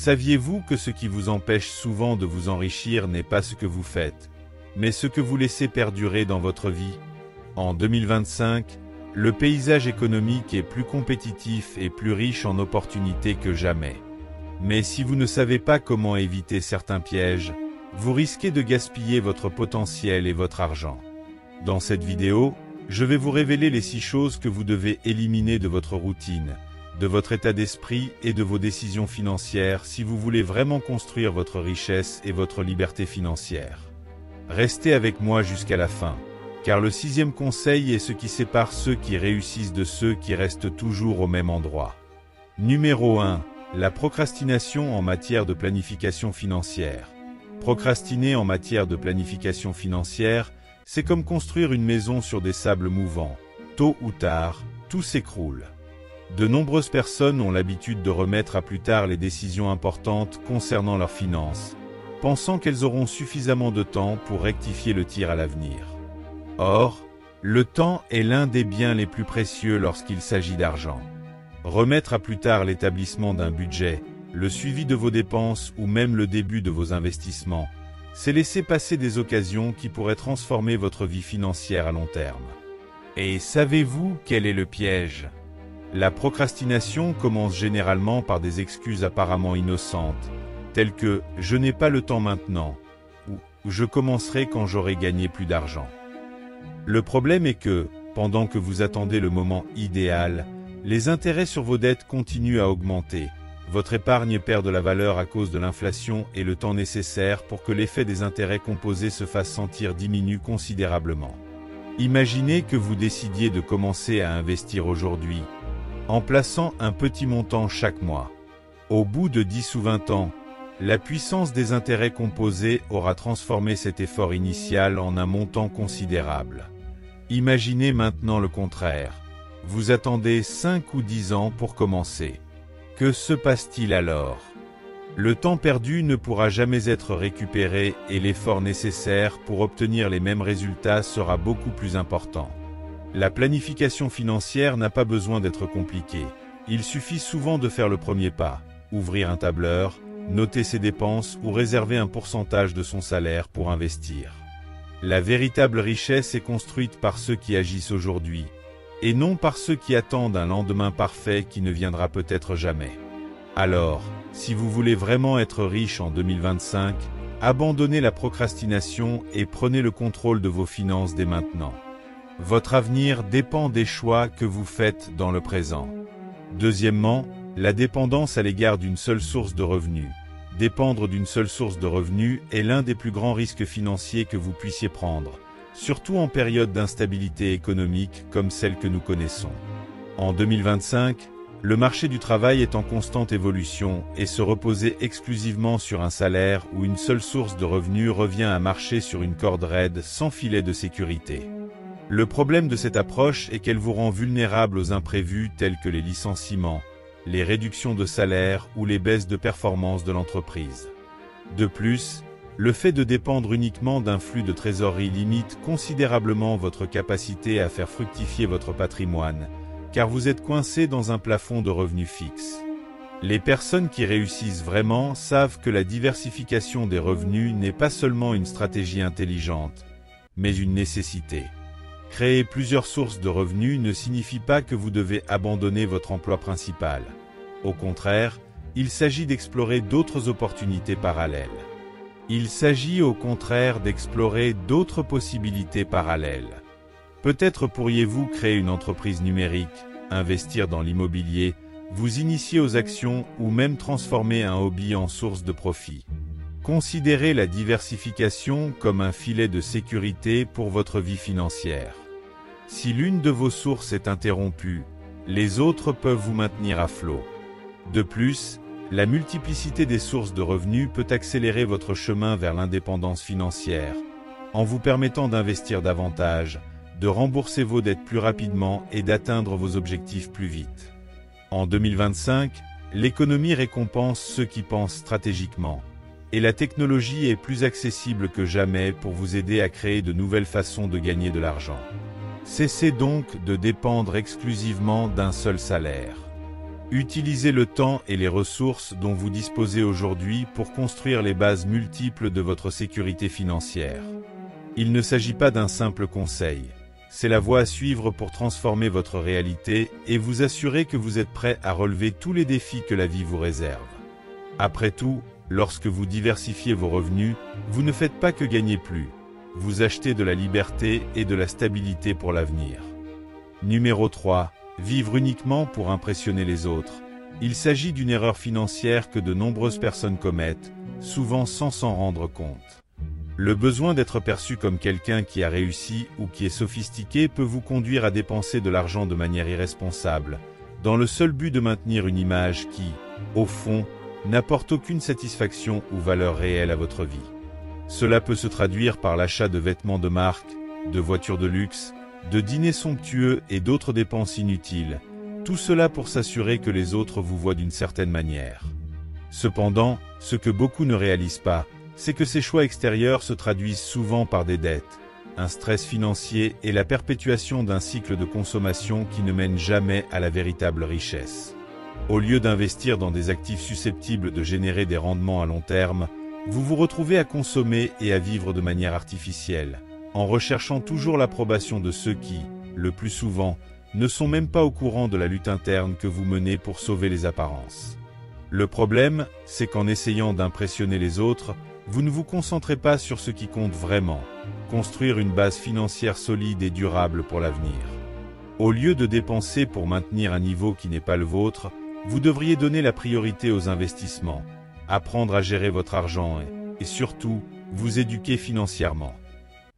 Saviez-vous que ce qui vous empêche souvent de vous enrichir n'est pas ce que vous faites, mais ce que vous laissez perdurer dans votre vie? En 2025, le paysage économique est plus compétitif et plus riche en opportunités que jamais. Mais si vous ne savez pas comment éviter certains pièges, vous risquez de gaspiller votre potentiel et votre argent. Dans cette vidéo, je vais vous révéler les 6 choses que vous devez éliminer de votre routine, de votre état d'esprit et de vos décisions financières si vous voulez vraiment construire votre richesse et votre liberté financière. Restez avec moi jusqu'à la fin, car le 6e conseil est ce qui sépare ceux qui réussissent de ceux qui restent toujours au même endroit. Numéro 1. La procrastination en matière de planification financière. Procrastiner en matière de planification financière, c'est comme construire une maison sur des sables mouvants. Tôt ou tard, tout s'écroule. De nombreuses personnes ont l'habitude de remettre à plus tard les décisions importantes concernant leurs finances, pensant qu'elles auront suffisamment de temps pour rectifier le tir à l'avenir. Or, le temps est l'un des biens les plus précieux lorsqu'il s'agit d'argent. Remettre à plus tard l'établissement d'un budget, le suivi de vos dépenses ou même le début de vos investissements, c'est laisser passer des occasions qui pourraient transformer votre vie financière à long terme. Et savez-vous quel est le piège ? La procrastination commence généralement par des excuses apparemment innocentes, telles que « je n'ai pas le temps maintenant » ou « je commencerai quand j'aurai gagné plus d'argent ». Le problème est que, pendant que vous attendez le moment idéal, les intérêts sur vos dettes continuent à augmenter, votre épargne perd de la valeur à cause de l'inflation et le temps nécessaire pour que l'effet des intérêts composés se fasse sentir diminue considérablement. Imaginez que vous décidiez de commencer à investir aujourd'hui, en plaçant un petit montant chaque mois. Au bout de 10 ou 20 ans, la puissance des intérêts composés aura transformé cet effort initial en un montant considérable. Imaginez maintenant le contraire. Vous attendez 5 ou 10 ans pour commencer. Que se passe-t-il alors? Le temps perdu ne pourra jamais être récupéré et l'effort nécessaire pour obtenir les mêmes résultats sera beaucoup plus important. La planification financière n'a pas besoin d'être compliquée. Il suffit souvent de faire le premier pas, ouvrir un tableur, noter ses dépenses ou réserver un pourcentage de son salaire pour investir. La véritable richesse est construite par ceux qui agissent aujourd'hui, et non par ceux qui attendent un lendemain parfait qui ne viendra peut-être jamais. Alors, si vous voulez vraiment être riche en 2025, abandonnez la procrastination et prenez le contrôle de vos finances dès maintenant. Votre avenir dépend des choix que vous faites dans le présent. Deuxièmement, la dépendance à l'égard d'une seule source de revenus. Dépendre d'une seule source de revenus est l'un des plus grands risques financiers que vous puissiez prendre, surtout en période d'instabilité économique comme celle que nous connaissons. En 2025, le marché du travail est en constante évolution et se reposer exclusivement sur un salaire ou une seule source de revenus revient à marcher sur une corde raide sans filet de sécurité. Le problème de cette approche est qu'elle vous rend vulnérable aux imprévus tels que les licenciements, les réductions de salaire ou les baisses de performance de l'entreprise. De plus, le fait de dépendre uniquement d'un flux de trésorerie limite considérablement votre capacité à faire fructifier votre patrimoine, car vous êtes coincé dans un plafond de revenus fixe. Les personnes qui réussissent vraiment savent que la diversification des revenus n'est pas seulement une stratégie intelligente, mais une nécessité. Créer plusieurs sources de revenus ne signifie pas que vous devez abandonner votre emploi principal. Au contraire, il s'agit d'explorer d'autres opportunités parallèles. Il s'agit au contraire d'explorer d'autres possibilités parallèles. Peut-être pourriez-vous créer une entreprise numérique, investir dans l'immobilier, vous initier aux actions ou même transformer un hobby en source de profit. Considérez la diversification comme un filet de sécurité pour votre vie financière. Si l'une de vos sources est interrompue, les autres peuvent vous maintenir à flot. De plus, la multiplicité des sources de revenus peut accélérer votre chemin vers l'indépendance financière, en vous permettant d'investir davantage, de rembourser vos dettes plus rapidement et d'atteindre vos objectifs plus vite. En 2025, l'économie récompense ceux qui pensent stratégiquement. Et la technologie est plus accessible que jamais pour vous aider à créer de nouvelles façons de gagner de l'argent. Cessez donc de dépendre exclusivement d'un seul salaire. Utilisez le temps et les ressources dont vous disposez aujourd'hui pour construire les bases multiples de votre sécurité financière. Il ne s'agit pas d'un simple conseil. C'est la voie à suivre pour transformer votre réalité et vous assurer que vous êtes prêt à relever tous les défis que la vie vous réserve. Après tout, lorsque vous diversifiez vos revenus, vous ne faites pas que gagner plus. Vous achetez de la liberté et de la stabilité pour l'avenir. Numéro 3. Vivre uniquement pour impressionner les autres. Il s'agit d'une erreur financière que de nombreuses personnes commettent, souvent sans s'en rendre compte. Le besoin d'être perçu comme quelqu'un qui a réussi ou qui est sophistiqué peut vous conduire à dépenser de l'argent de manière irresponsable, dans le seul but de maintenir une image qui, au fond, n'apporte aucune satisfaction ou valeur réelle à votre vie. Cela peut se traduire par l'achat de vêtements de marque, de voitures de luxe, de dîners somptueux et d'autres dépenses inutiles, tout cela pour s'assurer que les autres vous voient d'une certaine manière. Cependant, ce que beaucoup ne réalisent pas, c'est que ces choix extérieurs se traduisent souvent par des dettes, un stress financier et la perpétuation d'un cycle de consommation qui ne mène jamais à la véritable richesse. Au lieu d'investir dans des actifs susceptibles de générer des rendements à long terme, vous vous retrouvez à consommer et à vivre de manière artificielle, en recherchant toujours l'approbation de ceux qui, le plus souvent, ne sont même pas au courant de la lutte interne que vous menez pour sauver les apparences. Le problème, c'est qu'en essayant d'impressionner les autres, vous ne vous concentrez pas sur ce qui compte vraiment, construire une base financière solide et durable pour l'avenir. Au lieu de dépenser pour maintenir un niveau qui n'est pas le vôtre, vous devriez donner la priorité aux investissements, apprendre à gérer votre argent et surtout, vous éduquer financièrement.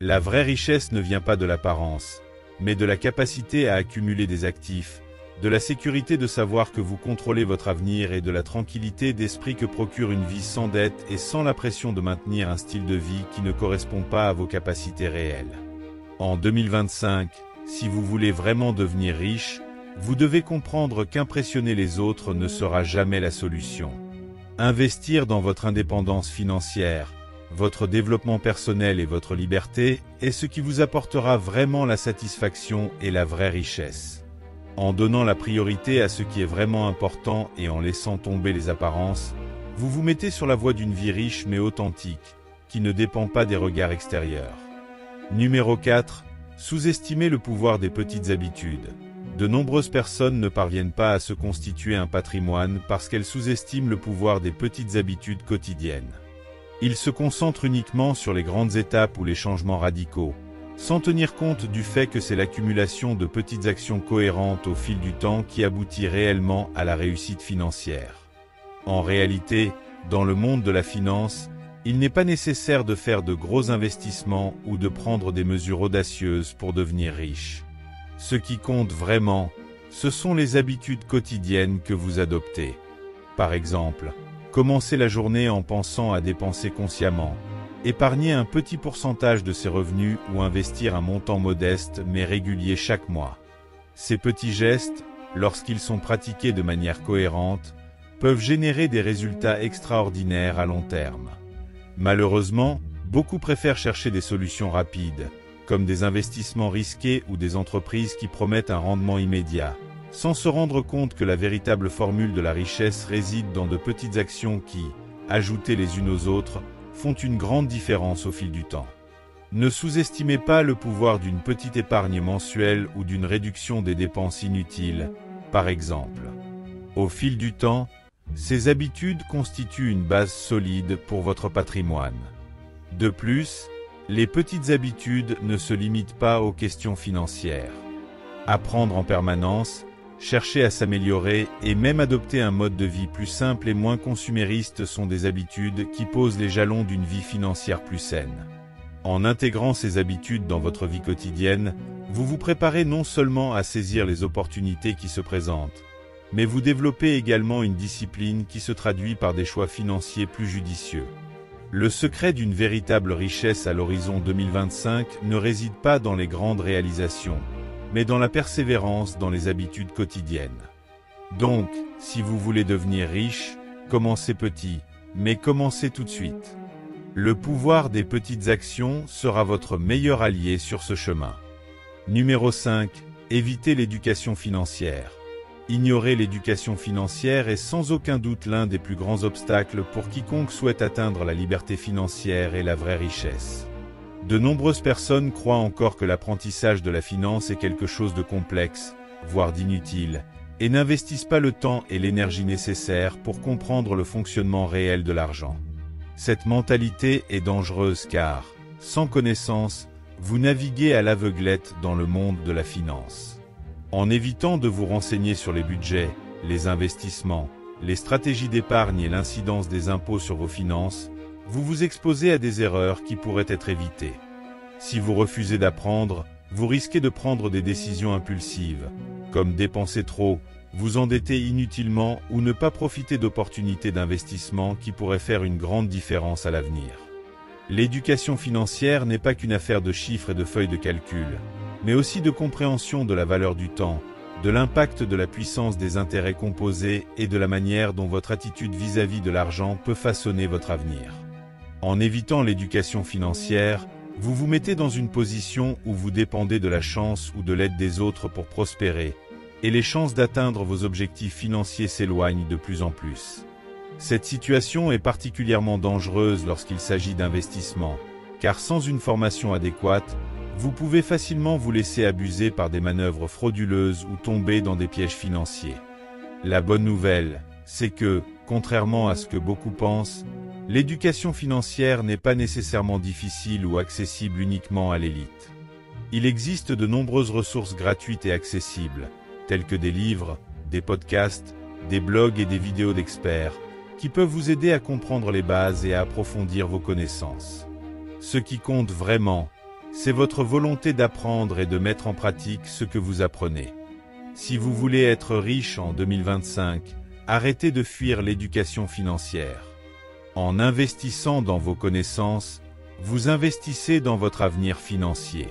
La vraie richesse ne vient pas de l'apparence, mais de la capacité à accumuler des actifs, de la sécurité de savoir que vous contrôlez votre avenir et de la tranquillité d'esprit que procure une vie sans dette et sans la pression de maintenir un style de vie qui ne correspond pas à vos capacités réelles. En 2025, si vous voulez vraiment devenir riche, vous devez comprendre qu'impressionner les autres ne sera jamais la solution. Investir dans votre indépendance financière, votre développement personnel et votre liberté est ce qui vous apportera vraiment la satisfaction et la vraie richesse. En donnant la priorité à ce qui est vraiment important et en laissant tomber les apparences, vous vous mettez sur la voie d'une vie riche mais authentique, qui ne dépend pas des regards extérieurs. Numéro 4. Sous-estimer le pouvoir des petites habitudes. De nombreuses personnes ne parviennent pas à se constituer un patrimoine parce qu'elles sous-estiment le pouvoir des petites habitudes quotidiennes. Ils se concentrent uniquement sur les grandes étapes ou les changements radicaux, sans tenir compte du fait que c'est l'accumulation de petites actions cohérentes au fil du temps qui aboutit réellement à la réussite financière. En réalité, dans le monde de la finance, il n'est pas nécessaire de faire de gros investissements ou de prendre des mesures audacieuses pour devenir riche. Ce qui compte vraiment, ce sont les habitudes quotidiennes que vous adoptez. Par exemple, commencez la journée en pensant à dépenser consciemment, épargner un petit pourcentage de ses revenus ou investir un montant modeste mais régulier chaque mois. Ces petits gestes, lorsqu'ils sont pratiqués de manière cohérente, peuvent générer des résultats extraordinaires à long terme. Malheureusement, beaucoup préfèrent chercher des solutions rapides, comme des investissements risqués ou des entreprises qui promettent un rendement immédiat, sans se rendre compte que la véritable formule de la richesse réside dans de petites actions qui, ajoutées les unes aux autres, font une grande différence au fil du temps. Ne sous-estimez pas le pouvoir d'une petite épargne mensuelle ou d'une réduction des dépenses inutiles, par exemple. Au fil du temps, ces habitudes constituent une base solide pour votre patrimoine. De plus, les petites habitudes ne se limitent pas aux questions financières. Apprendre en permanence, chercher à s'améliorer et même adopter un mode de vie plus simple et moins consumériste sont des habitudes qui posent les jalons d'une vie financière plus saine. En intégrant ces habitudes dans votre vie quotidienne, vous vous préparez non seulement à saisir les opportunités qui se présentent, mais vous développez également une discipline qui se traduit par des choix financiers plus judicieux. Le secret d'une véritable richesse à l'horizon 2025 ne réside pas dans les grandes réalisations, mais dans la persévérance dans les habitudes quotidiennes. Donc, si vous voulez devenir riche, commencez petit, mais commencez tout de suite. Le pouvoir des petites actions sera votre meilleur allié sur ce chemin. Numéro 5. Évitez l'éducation financière. Ignorer l'éducation financière est sans aucun doute l'un des plus grands obstacles pour quiconque souhaite atteindre la liberté financière et la vraie richesse. De nombreuses personnes croient encore que l'apprentissage de la finance est quelque chose de complexe, voire d'inutile, et n'investissent pas le temps et l'énergie nécessaires pour comprendre le fonctionnement réel de l'argent. Cette mentalité est dangereuse car, sans connaissance, vous naviguez à l'aveuglette dans le monde de la finance. En évitant de vous renseigner sur les budgets, les investissements, les stratégies d'épargne et l'incidence des impôts sur vos finances, vous vous exposez à des erreurs qui pourraient être évitées. Si vous refusez d'apprendre, vous risquez de prendre des décisions impulsives, comme dépenser trop, vous endetter inutilement ou ne pas profiter d'opportunités d'investissement qui pourraient faire une grande différence à l'avenir. L'éducation financière n'est pas qu'une affaire de chiffres et de feuilles de calcul, mais aussi de compréhension de la valeur du temps, de l'impact de la puissance des intérêts composés et de la manière dont votre attitude vis-à-vis de l'argent peut façonner votre avenir. En évitant l'éducation financière, vous vous mettez dans une position où vous dépendez de la chance ou de l'aide des autres pour prospérer, et les chances d'atteindre vos objectifs financiers s'éloignent de plus en plus. Cette situation est particulièrement dangereuse lorsqu'il s'agit d'investissement, car sans une formation adéquate, vous pouvez facilement vous laisser abuser par des manœuvres frauduleuses ou tomber dans des pièges financiers. La bonne nouvelle, c'est que, contrairement à ce que beaucoup pensent, l'éducation financière n'est pas nécessairement difficile ou accessible uniquement à l'élite. Il existe de nombreuses ressources gratuites et accessibles, tels que des livres, des podcasts, des blogs et des vidéos d'experts, qui peuvent vous aider à comprendre les bases et à approfondir vos connaissances. Ce qui compte vraiment, c'est votre volonté d'apprendre et de mettre en pratique ce que vous apprenez. Si vous voulez être riche en 2025, arrêtez de fuir l'éducation financière. En investissant dans vos connaissances, vous investissez dans votre avenir financier.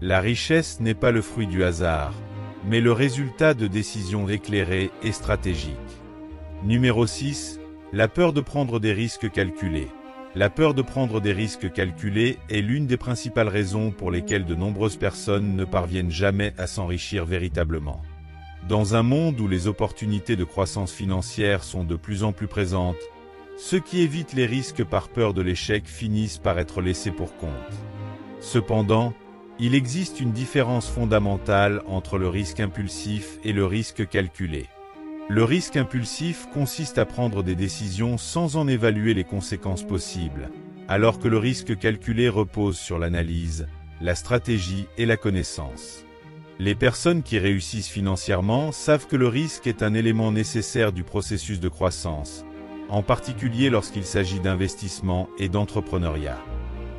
La richesse n'est pas le fruit du hasard, mais le résultat de décisions éclairées et stratégiques. Numéro 6. La peur de prendre des risques calculés. La peur de prendre des risques calculés est l'une des principales raisons pour lesquelles de nombreuses personnes ne parviennent jamais à s'enrichir véritablement. Dans un monde où les opportunités de croissance financière sont de plus en plus présentes, ceux qui évitent les risques par peur de l'échec finissent par être laissés pour compte. Cependant, il existe une différence fondamentale entre le risque impulsif et le risque calculé. Le risque impulsif consiste à prendre des décisions sans en évaluer les conséquences possibles, alors que le risque calculé repose sur l'analyse, la stratégie et la connaissance. Les personnes qui réussissent financièrement savent que le risque est un élément nécessaire du processus de croissance, en particulier lorsqu'il s'agit d'investissement et d'entrepreneuriat.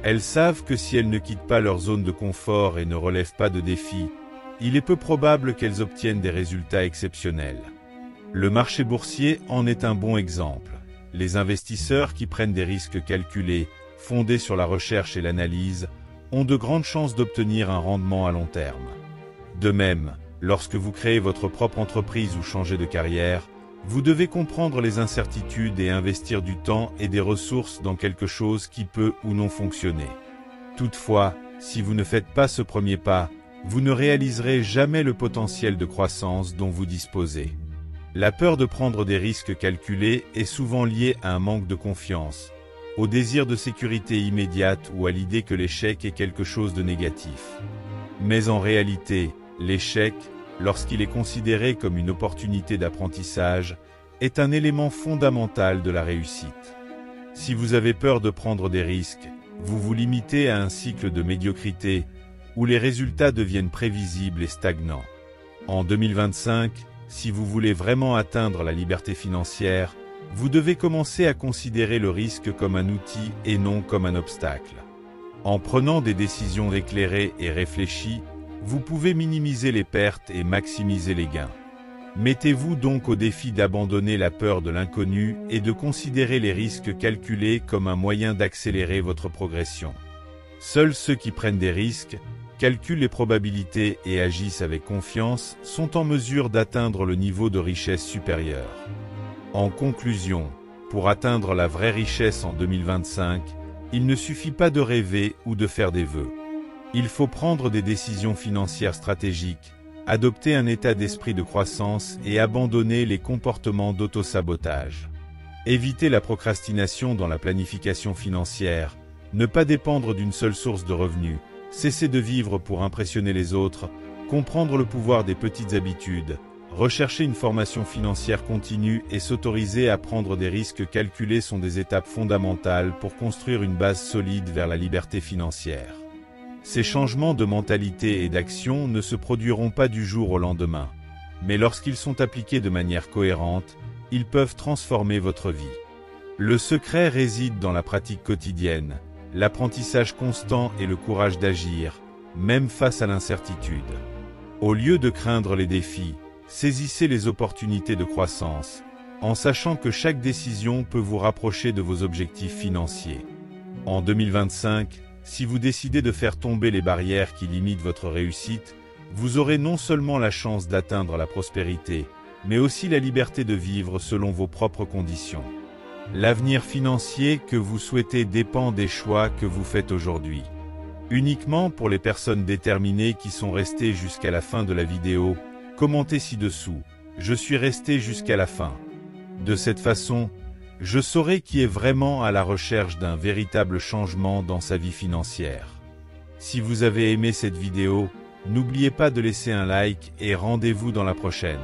Elles savent que si elles ne quittent pas leur zone de confort et ne relèvent pas de défis, il est peu probable qu'elles obtiennent des résultats exceptionnels. Le marché boursier en est un bon exemple. Les investisseurs qui prennent des risques calculés, fondés sur la recherche et l'analyse, ont de grandes chances d'obtenir un rendement à long terme. De même, lorsque vous créez votre propre entreprise ou changez de carrière, vous devez comprendre les incertitudes et investir du temps et des ressources dans quelque chose qui peut ou non fonctionner. Toutefois, si vous ne faites pas ce premier pas, vous ne réaliserez jamais le potentiel de croissance dont vous disposez. La peur de prendre des risques calculés est souvent liée à un manque de confiance, au désir de sécurité immédiate ou à l'idée que l'échec est quelque chose de négatif. Mais en réalité, l'échec, lorsqu'il est considéré comme une opportunité d'apprentissage, est un élément fondamental de la réussite. Si vous avez peur de prendre des risques, vous vous limitez à un cycle de médiocrité, où les résultats deviennent prévisibles et stagnants. En 2025, si vous voulez vraiment atteindre la liberté financière, vous devez commencer à considérer le risque comme un outil et non comme un obstacle. En prenant des décisions éclairées et réfléchies, vous pouvez minimiser les pertes et maximiser les gains. Mettez-vous donc au défi d'abandonner la peur de l'inconnu et de considérer les risques calculés comme un moyen d'accélérer votre progression. Seuls ceux qui prennent des risques, calculent les probabilités et agissent avec confiance sont en mesure d'atteindre le niveau de richesse supérieur. En conclusion, pour atteindre la vraie richesse en 2025, il ne suffit pas de rêver ou de faire des vœux. Il faut prendre des décisions financières stratégiques, Adoptez un état d'esprit de croissance et abandonnez les comportements d'auto-sabotage. Évitez la procrastination dans la planification financière, ne pas dépendre d'une seule source de revenus, cessez de vivre pour impressionner les autres, comprendre le pouvoir des petites habitudes, rechercher une formation financière continue et s'autoriser à prendre des risques calculés sont des étapes fondamentales pour construire une base solide vers la liberté financière. Ces changements de mentalité et d'action ne se produiront pas du jour au lendemain, mais lorsqu'ils sont appliqués de manière cohérente, ils peuvent transformer votre vie. Le secret réside dans la pratique quotidienne, l'apprentissage constant et le courage d'agir, même face à l'incertitude. Au lieu de craindre les défis, saisissez les opportunités de croissance, en sachant que chaque décision peut vous rapprocher de vos objectifs financiers. En 2025, si vous décidez de faire tomber les barrières qui limitent votre réussite, vous aurez non seulement la chance d'atteindre la prospérité, mais aussi la liberté de vivre selon vos propres conditions. L'avenir financier que vous souhaitez dépend des choix que vous faites aujourd'hui. Uniquement pour les personnes déterminées qui sont restées jusqu'à la fin de la vidéo, commentez ci-dessous, je suis resté jusqu'à la fin. De cette façon, je saurai qui est vraiment à la recherche d'un véritable changement dans sa vie financière. Si vous avez aimé cette vidéo, n'oubliez pas de laisser un like et rendez-vous dans la prochaine.